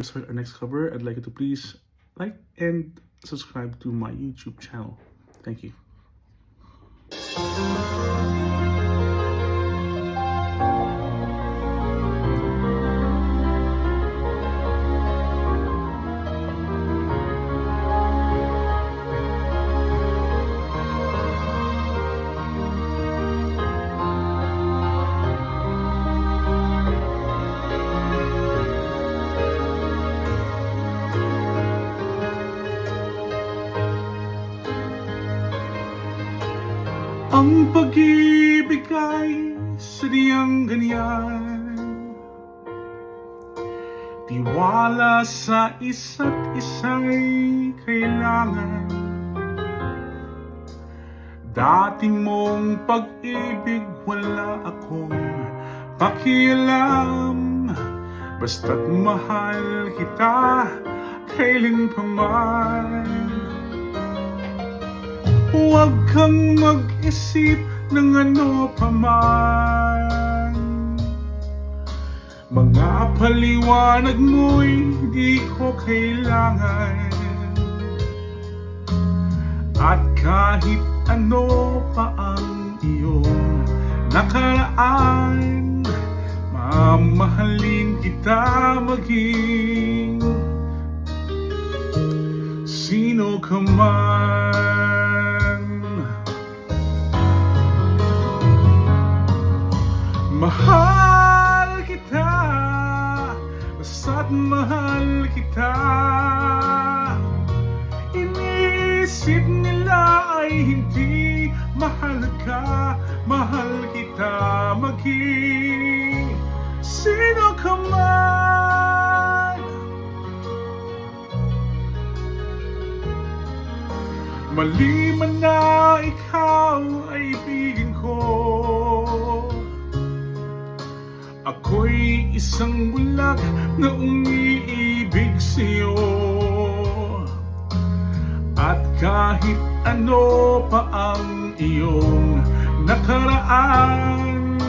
start our next cover, I'd like you to please like and subscribe to my YouTube channel. Thank you. Ang pag-ibig ay sadyang ganyan, tiwala sa isa't isa'y kailangan. Dating mong pag-ibig wala akong pakialam, basta't mahal kita kailan pa man. Huwag kang mag-isip ng ano pa man, mga paliwanag mo'y di ko kailangan. At kahit ano pa ang iyong nakaraan, mamahalin kita maging sino ka man. Mahal kita, basta't mahal kita. Iniisip nila ay hindi mahal ka, mahal kita maging sino ka man. Mali man na ikaw ay ibigin ko, ako'y isang bulag na umiibig sa'yo. At kahit ano pa ang iyong nakaraan,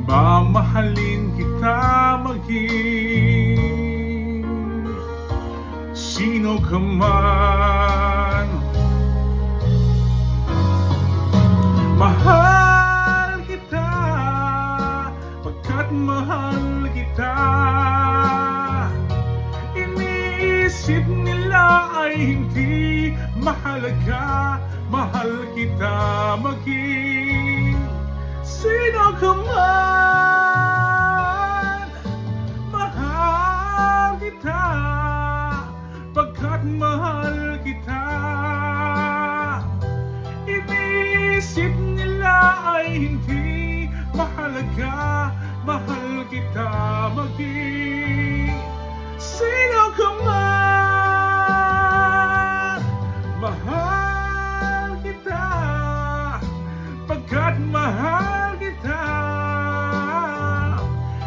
mamahalin kita maging sino ka man. Mahal kita, pagkat mahal kita. Iniisip nila ay hindi mahalaga, mahal kita maging sino ka man. Mahal kita, pagkat mahal kita. Iniisip nila ay hindi mahalaga, mahal kita maging sino ka man. Mahal kita, pagkat mahal kita.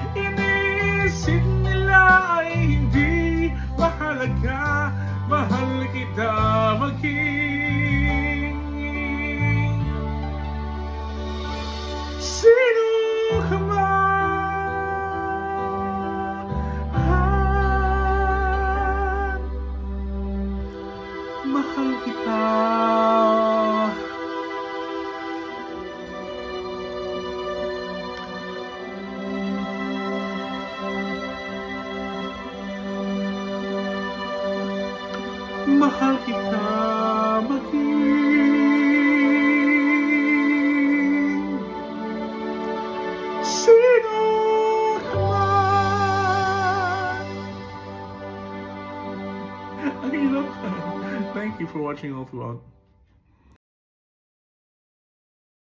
Iniisip nila ay hindi mahalaga, mahal kita maging sino ka man. Mahal kita. Mahal kita maging sino ka man. I love that. Thank you for watching all throughout.